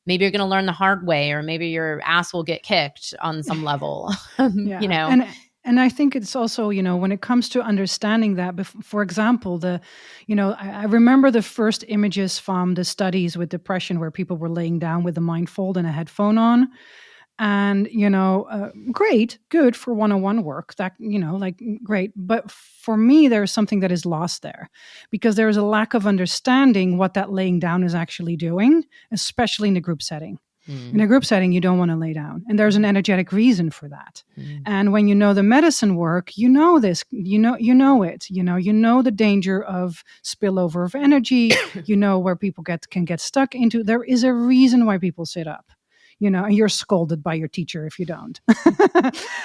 maybe you're going to learn the hard way, or maybe your ass will get kicked on some level, And I think it's also, when it comes to understanding that, for example, I remember the first images from the studies with depression where people were laying down with a mindfold and a headphone on. And, great, good for one-on-one work, that, great. But for me, there's something that is lost there, because there is a lack of understanding what that laying down is actually doing, especially in a group setting. In a group setting, you don't want to lay down. And there's an energetic reason for that. And when you know the medicine work, you know this, you know it, you know the danger of spillover of energy, where people can get stuck into. There is a reason why people sit up. And you're scolded by your teacher if you don't.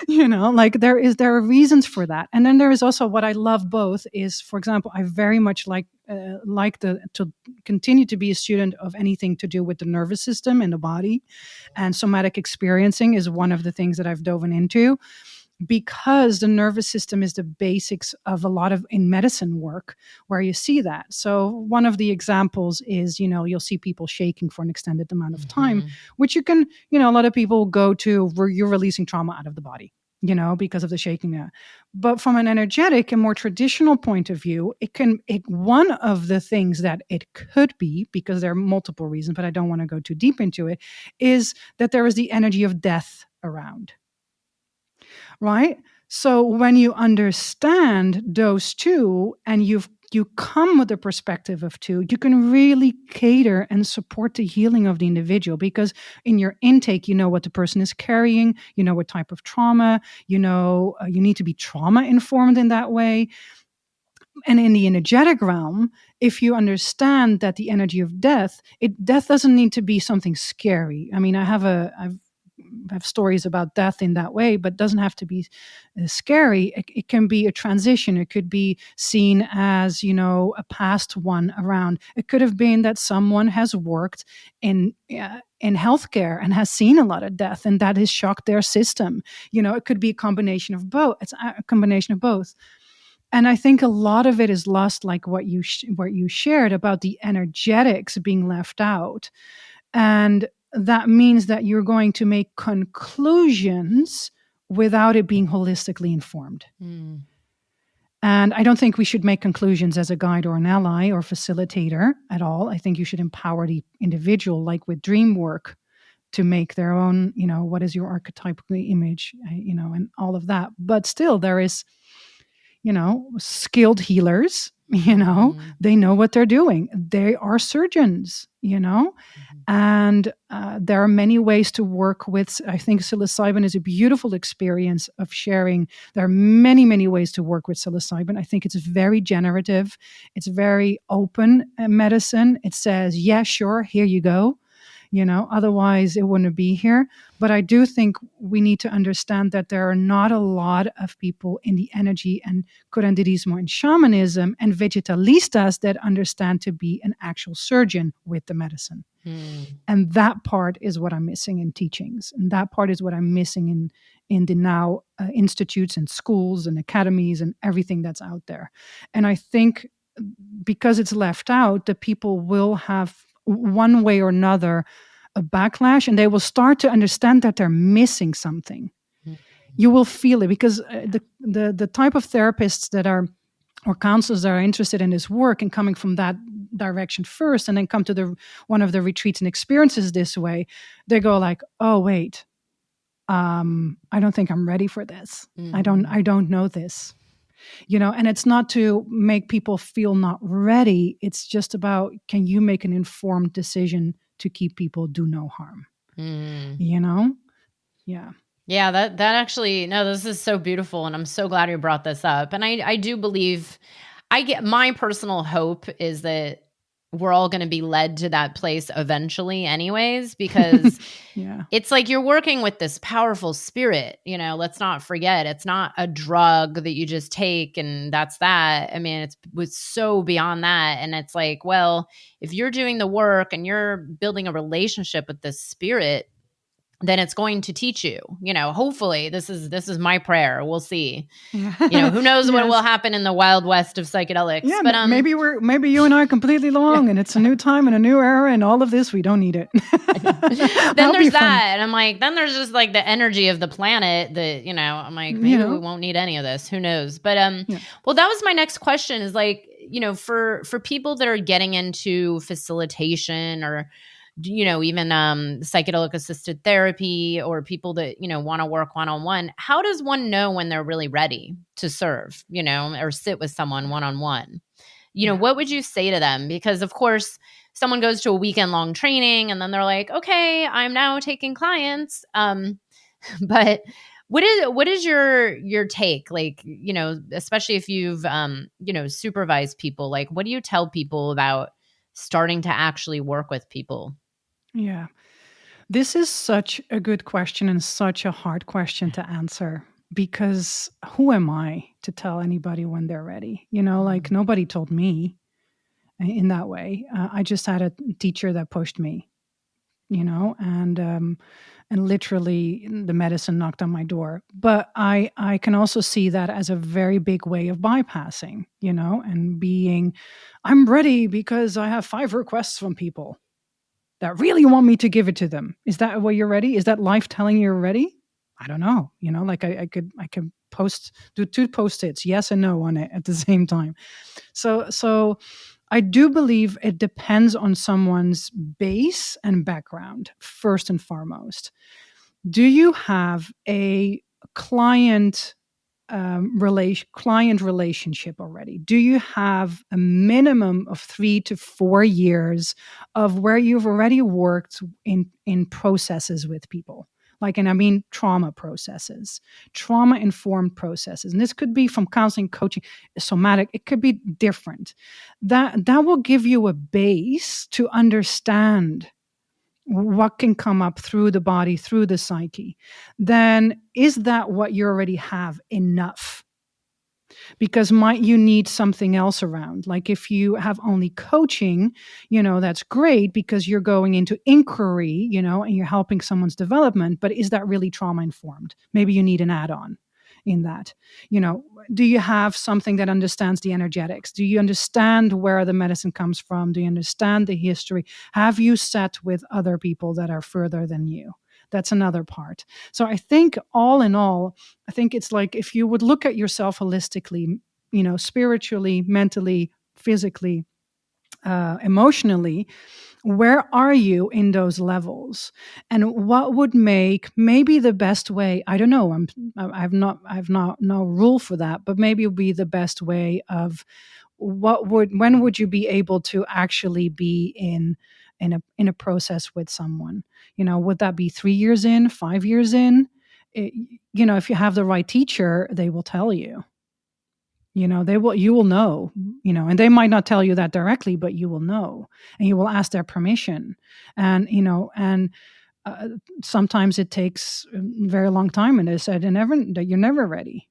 There are reasons for that. And then there is also what I love both is, for example, I very much like to continue to be a student of anything to do with the nervous system and the body. And somatic experiencing is one of the things that I've dove into, because the nervous system is the basics of a lot of in medicine work where you see that. So one of the examples is, you'll see people shaking for an extended amount of time, which you can, a lot of people go to where you're releasing trauma out of the body, because of the shaking. But from an energetic and more traditional point of view, one of the things that it could be, because there are multiple reasons, but I don't want to go too deep into it, is that there is the energy of death around. Right? So when you understand those two, and you come with the perspective of two, you can really cater and support the healing of the individual, because in your intake, you know what the person is carrying, you know what type of trauma, you need to be trauma informed in that way. And in the energetic realm, if you understand that the energy of death doesn't need to be something scary. I mean, I have stories about death in that way, but doesn't have to be scary. It can be a transition. It could be seen as, a past one around. It could have been that someone has worked in healthcare and has seen a lot of death, and that has shocked their system. It could be a combination of both. It's a combination of both. And I think a lot of it is lost, like what you shared about the energetics being left out. And that means that you're going to make conclusions without it being holistically informed. Mm. And I don't think we should make conclusions as a guide or an ally or facilitator at all. I think you should empower the individual, like with dream work, to make their own, what is your archetypal image, and all of that. But still, there is, skilled healers, they know what they're doing. They are surgeons, and there are many ways to work with. I think psilocybin is a beautiful experience of sharing. There are many, many ways to work with psilocybin. I think it's very generative. It's very open medicine. It says, yeah, sure, here you go. Otherwise it wouldn't be here. But I do think we need to understand that there are not a lot of people in the energy and curandismo and shamanism and vegetalistas that understand to be an actual surgeon with the medicine. And that part is what I'm missing in teachings. And that part is what I'm missing in the now institutes and schools and academies and everything that's out there. And I think because it's left out, the people will have one way or another a backlash, and they will start to understand that they're missing something. You will feel it, because the type of therapists that are, or counselors that are interested in this work and coming from that direction first, and then come to one of the retreats and experiences this way, they go like, oh wait, I don't think I'm ready for this. I don't know this. And it's not to make people feel not ready. It's just about, can you make an informed decision to keep people do no harm? Yeah. Yeah, that actually, no, this is so beautiful. And I'm so glad you brought this up. And I do believe, my personal hope is that we're all going to be led to that place eventually anyways, because yeah, it's like you're working with this powerful spirit, let's not forget, it's not a drug that you just take and that's that. I mean, it was so beyond that. And it's like, well, if you're doing the work and you're building a relationship with this spirit, then it's going to teach you, hopefully this is my prayer. We'll see. Who knows what will happen in the wild west of psychedelics. Yeah, but maybe you and I are completely wrong, and it's a new time and a new era and all of this, we don't need it. Then there's that. And I'm like, then there's just like the energy of the planet that, I'm like, maybe we won't need any of this. Who knows? But well, that was my next question is like, for people that are getting into facilitation or even psychedelic assisted therapy, or people that, want to work one-on-one, how does one know when they're really ready to serve, or sit with someone one-on-one? What would you say to them? Because of course someone goes to a weekend long training and then they're like, okay, I'm now taking clients. But what is your take? Like, especially if you've, supervised people, like, what do you tell people about starting to actually work with people? Yeah. This is such a good question and such a hard question to answer, because who am I to tell anybody when they're ready? Like nobody told me in that way. I just had a teacher that pushed me, and literally the medicine knocked on my door. But I can also see that as a very big way of bypassing, and being, I'm ready because I have 5 requests from people that really want me to give it to them. Is that what you're ready? Is that life telling you you're ready? I don't know. Like I could do 2 Post-its, yes and no on it at the same time. So I do believe it depends on someone's base and background, first and foremost. Do you have a client relationship already? Do you have a minimum of 3 to 4 years of where you've already worked in processes with people? Like, and I mean trauma processes, trauma-informed processes. And this could be from counseling, coaching, somatic. It could be different. That will give you a base to understand what can come up through the body, through the psyche. Then is that what you already have enough? Because might you need something else around? Like if you have only coaching, that's great because you're going into inquiry, and you're helping someone's development, but is that really trauma informed? Maybe you need an add-on in that. Do you have something that understands the energetics? Do you understand where the medicine comes from? Do you understand the history? Have you sat with other people that are further than you? That's another part. So I think all in all, I think it's like if you would look at yourself holistically, spiritually, mentally, physically, emotionally, where are you in those levels, and what would make maybe the best way? I don't know. I've not no rule for that, but maybe it would be the best way of when would you be able to actually be in a process with someone? Would that be 3 years in, 5 years in? If you have the right teacher, they will tell you. You will know, and they might not tell you that directly, but you will know, and you will ask their permission. And sometimes it takes a very long time, and they said, that you're never ready,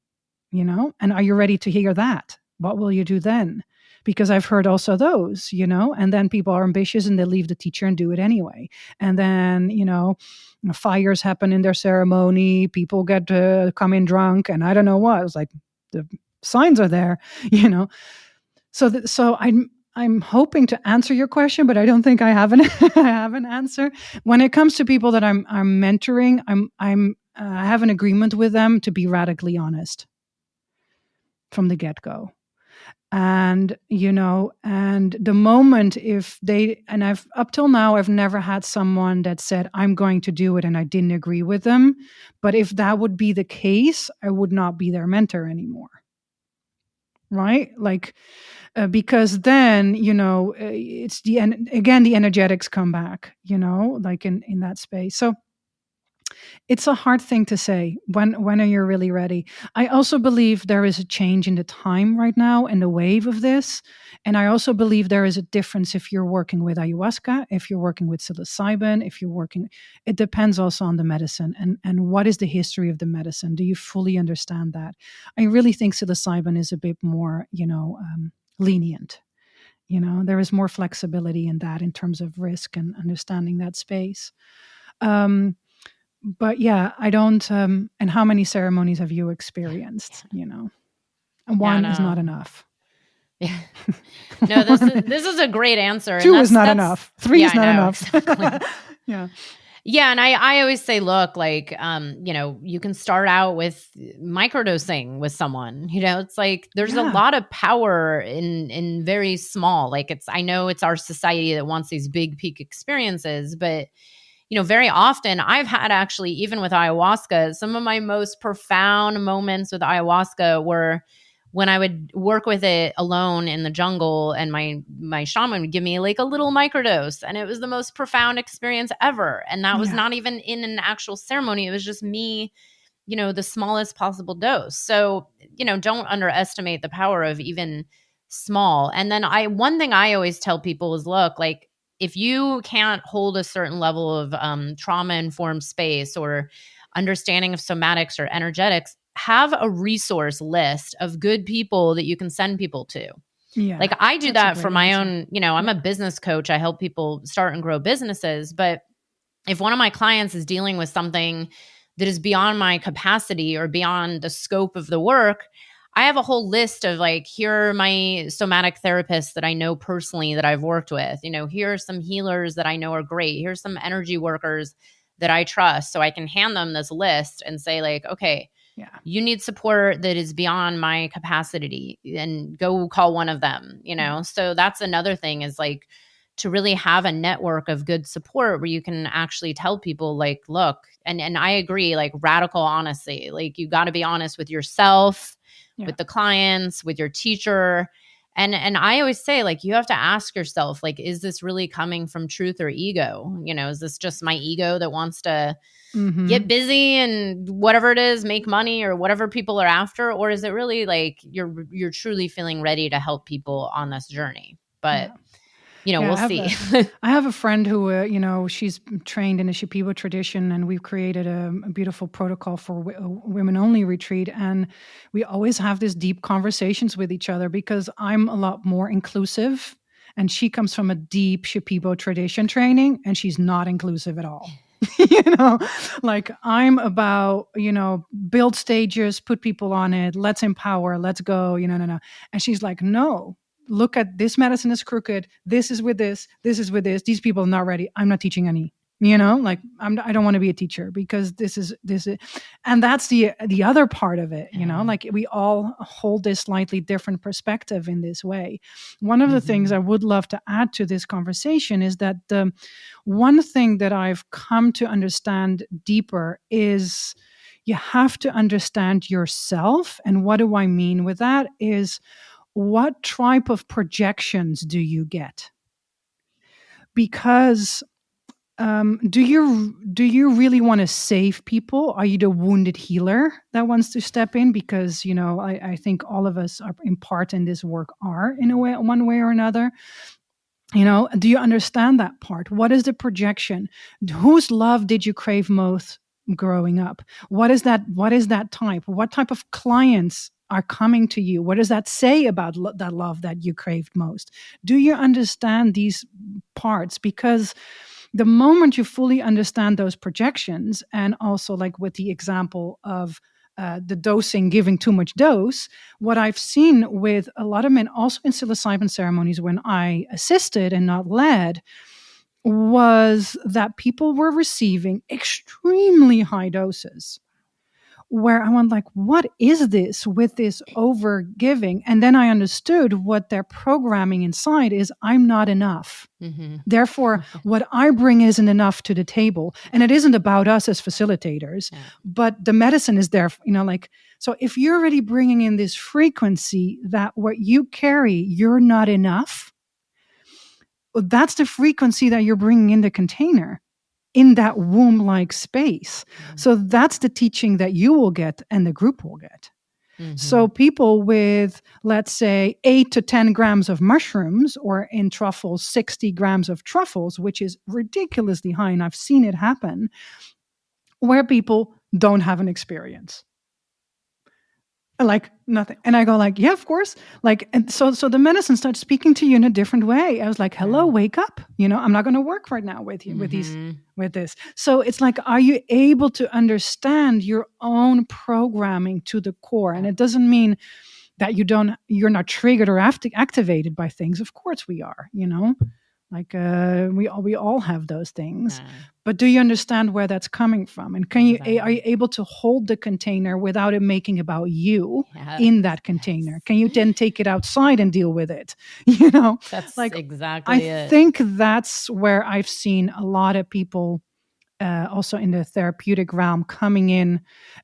and are you ready to hear that? What will you do then? Because I've heard also those, and then people are ambitious and they leave the teacher and do it anyway. And then, fires happen in their ceremony, people get to come in drunk, and I don't know what. It was like, the signs are there, So I'm hoping to answer your question, but I don't think I have I have an answer. When it comes to people that I'm mentoring, I have an agreement with them to be radically honest from the get-go. And the moment if they, and I've up till now I've never had someone that said I'm going to do it and I didn't agree with them. But if that would be the case, I would not be their mentor anymore. Right? Like, because then, it's the energetics come back, like in that space. So it's a hard thing to say. When are you really ready? I also believe there is a change in the time right now and the wave of this. And I also believe there is a difference if you're working with ayahuasca, if you're working with psilocybin, it depends also on the medicine and what is the history of the medicine. Do you fully understand that? I really think psilocybin is a bit more, lenient. There is more flexibility in that in terms of risk and understanding that space. But yeah, I don't. And how many ceremonies have you experienced? And one is not enough. Yeah. No, this is a great answer. Two is not enough. Three is not enough. Exactly. Yeah. Yeah. And I always say, look, like, you can start out with microdosing with someone, it's like, there's a lot of power in very small, like I know it's our society that wants these big peak experiences, but very often I've had actually, even with ayahuasca, some of my most profound moments with ayahuasca were when I would work with it alone in the jungle and my shaman would give me like a little microdose, and it was the most profound experience ever. And that was not even in an actual ceremony. It was just me, the smallest possible dose. So, don't underestimate the power of even small. And then one thing I always tell people is, look, like, if you can't hold a certain level of trauma-informed space or understanding of somatics or energetics, have a resource list of good people that you can send people to. Yeah, like I do that for my own, I'm a business coach. I help people start and grow businesses. But if one of my clients is dealing with something that is beyond my capacity or beyond the scope of the work, I have a whole list of like, here are my somatic therapists that I know personally that I've worked with. Here are some healers that I know are great. Here's some energy workers that I trust. So I can hand them this list and say like, okay, you need support that is beyond my capacity, and go call one of them, So that's another thing, is like to really have a network of good support where you can actually tell people like, look, and I agree, like radical honesty, like you got to be honest with yourself, with the clients, with your teacher. And I always say, like, you have to ask yourself, like, is this really coming from truth or ego? Is this just my ego that wants to get busy and whatever it is, make money or whatever people are after? Or is it really like you're truly feeling ready to help people on this journey? But we'll see. I have a friend who, she's trained in the Shipibo tradition, and we've created a beautiful protocol for a women-only retreat. And we always have these deep conversations with each other because I'm a lot more inclusive, and she comes from a deep Shipibo tradition training, and she's not inclusive at all. Like I'm about, build stages, put people on it, let's empower, let's go, no. And she's like, no. Look at this medicine is crooked. This is with this. This is with this. These people are not ready. I'm not teaching any. Like I don't want to be a teacher because this is, and that's the other part of it. Like we all hold this slightly different perspective in this way. One of the things I would love to add to this conversation is that the one thing that I've come to understand deeper is you have to understand yourself. And what do I mean with that is, what type of projections do you get? Because do you really want to save people? Are you the wounded healer that wants to step in? Because I think all of us are in part in this work are in a way, one way or another. Do you understand that part? What is the projection? Whose love did you crave most growing up? What is that type? What type of clients are coming to you? What does that say about that love that you craved most? Do you understand these parts? Because the moment you fully understand those projections, and also like with the example of the dosing, giving too much dose, what I've seen with a lot of men, also in psilocybin ceremonies when I assisted and not led, was that people were receiving extremely high doses, where I went like, what is this with this over giving? And then I understood what their programming inside is. I'm not enough. Therefore, what I bring isn't enough to the table. And it isn't about us as facilitators, but the medicine is there, so if you're already bringing in this frequency that what you carry, you're not enough, that's the frequency that you're bringing in the container, in that womb-like space. So that's the teaching that you will get and the group will get. So people with, let's say, 8 to 10 grams of mushrooms, or in truffles, 60 grams of truffles, which is ridiculously high, and I've seen it happen, where people don't have an experience. Like nothing. And I go like, yeah, of course. Like, and so the medicine starts speaking to you in a different way. I was like, hello, wake up. I'm not going to work right now with you, with this. So it's like, are you able to understand your own programming to the core? And it doesn't mean that you're not triggered or activated by things. Of course we are, like we all have those things. But do you understand where that's coming from? And are you able to hold the container without it making about you in that container? Can you then take it outside and deal with it? That's like exactly it. I think that's where I've seen a lot of people also in the therapeutic realm coming in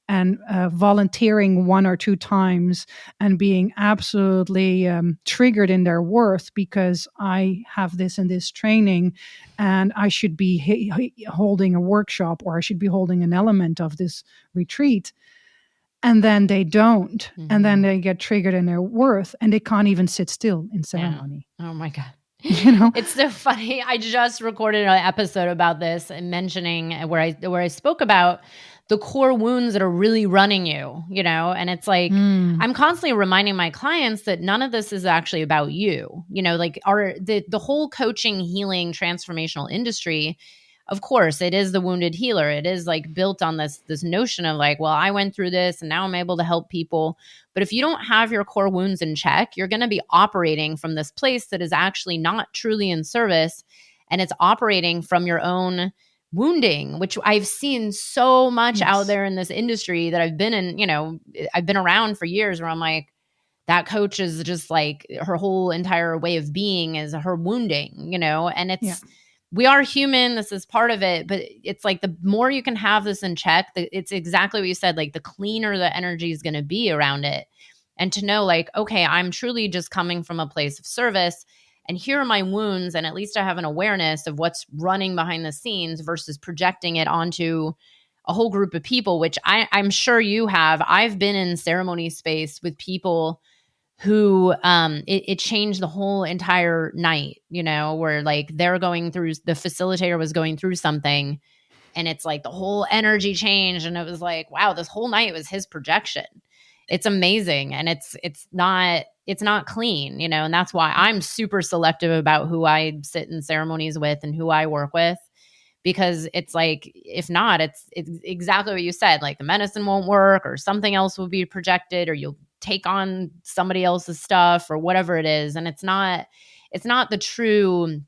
and volunteering 1 or 2 times and being absolutely triggered in their worth, because I have this and this training and I should be holding a workshop, or I should be holding an element of this retreat. And then they don't. And then they get triggered in their worth, and they can't even sit still in ceremony. Oh my God. It's so funny. I just recorded an episode about this and mentioning where I spoke about the core wounds that are really running you, and it's like, I'm constantly reminding my clients that none of this is actually about you, like the whole coaching, healing, transformational industry. Of course, it is the wounded healer. It is like built on this notion of like, well, I went through this and now I'm able to help people. But if you don't have your core wounds in check, you're going to be operating from this place that is actually not truly in service. And it's operating from your own wounding, which I've seen so much out there in this industry that I've been in, I've been around for years, where I'm like, that coach is just like, her whole entire way of being is her wounding, and it's, we are human. This is part of it, but it's like the more you can have this in check, it's exactly what you said, like the cleaner the energy is going to be around it. And to know like, okay, I'm truly just coming from a place of service, and here are my wounds. And at least I have an awareness of what's running behind the scenes versus projecting it onto a whole group of people, which I'm sure you have. I've been in ceremony space with people who it changed the whole entire night, where like they're going through, the facilitator was going through something, and it's like the whole energy changed, and it was like, wow, this whole night was his projection. It's amazing. And it's not clean, and that's why I'm super selective about who I sit in ceremonies with and who I work with, because it's like, if not, it's exactly what you said, like the medicine won't work, or something else will be projected, or you'll take on somebody else's stuff, or whatever it is. And it's not the true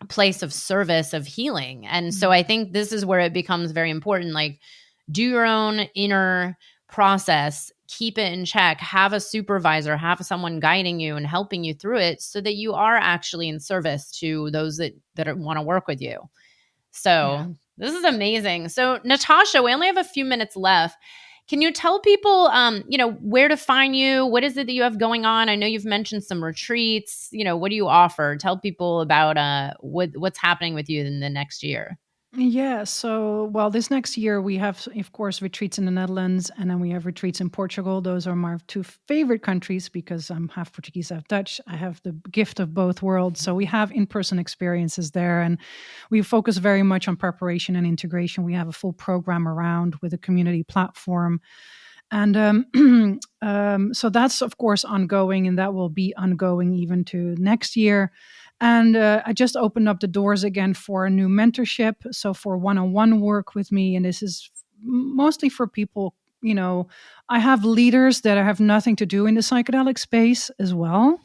place of service, of healing. And so I think this is where it becomes very important. Like, do your own inner process, keep it in check, have a supervisor, have someone guiding you and helping you through it so that you are actually in service to those that want to work with you. So this is amazing. So Natasja, we only have a few minutes left. Can you tell people, where to find you? What is it that you have going on? I know you've mentioned some retreats. What do you offer? Tell people about what's happening with you in the next year. Yeah. So, well, this next year we have, of course, retreats in the Netherlands, and then we have retreats in Portugal. Those are my two favorite countries because I'm half Portuguese, half Dutch. I have the gift of both worlds. So we have in-person experiences there, and we focus very much on preparation and integration. We have a full program around with a community platform. And so that's, of course, ongoing, and that will be ongoing even to next year. And I just opened up the doors again for a new mentorship. So for one-on-one work with me, and this is mostly for people, I have leaders that have nothing to do in the psychedelic space as well,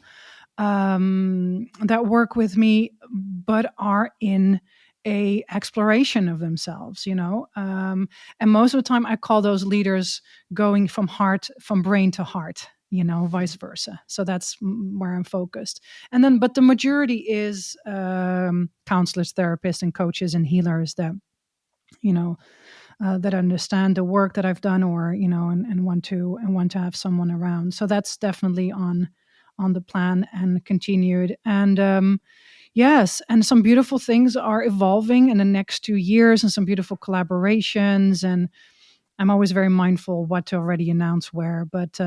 that work with me, but are in a exploration of themselves, and most of the time I call those leaders going from brain to heart, vice versa. So that's where I'm focused. And then, but the majority is counselors, therapists, and coaches and healers that, that understand the work that I've done, or, and want to have someone around. So that's definitely on the plan and continued. And yes, and some beautiful things are evolving in the next 2 years, and some beautiful collaborations. And I'm always very mindful what to already announce where, but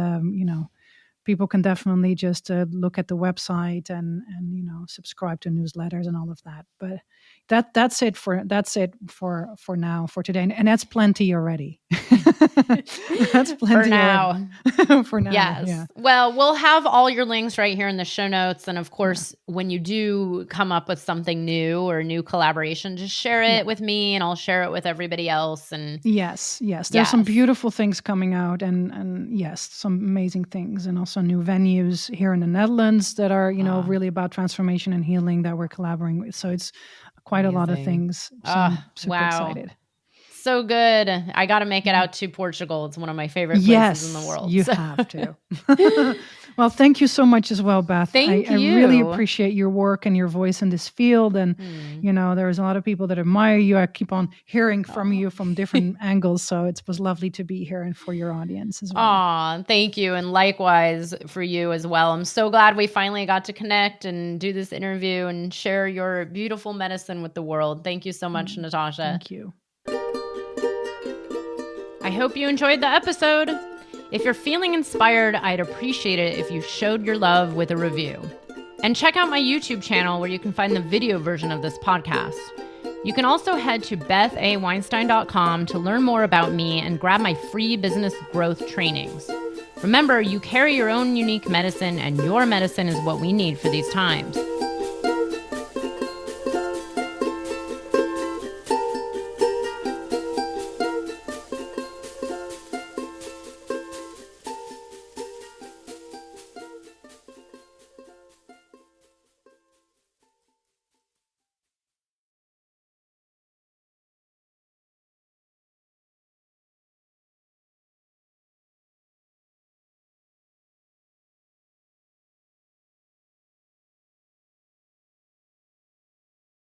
people can definitely just look at the website and subscribe to newsletters and all of that. But that's it for now, for today, and that's plenty already. That's plenty for now. For now, yes. Yeah. Well, we'll have all your links right here in the show notes, and of course, when you do come up with something new or a new collaboration, just share it with me, and I'll share it with everybody else. And yes, there's some beautiful things coming out, and yes, some amazing things, and also new venues here in the Netherlands that are really about transformation and healing that we're collaborating with. So it's quite a lot of things. So I'm super excited. So good. I got to make it out to Portugal. It's one of my favorite places in the world. You have to. Well, thank you so much as well, Beth. Thank you. I really appreciate your work and your voice in this field. And, there's a lot of people that admire you. I keep on hearing from you from different angles. So it was lovely to be here and for your audience as well. Aw, thank you. And likewise for you as well. I'm so glad we finally got to connect and do this interview and share your beautiful medicine with the world. Thank you so much, Natasja. Thank you. I hope you enjoyed the episode. If you're feeling inspired, I'd appreciate it if you showed your love with a review. And check out my YouTube channel where you can find the video version of this podcast. You can also head to bethaweinstein.com to learn more about me and grab my free business growth trainings. Remember, you carry your own unique medicine, and your medicine is what we need for these times.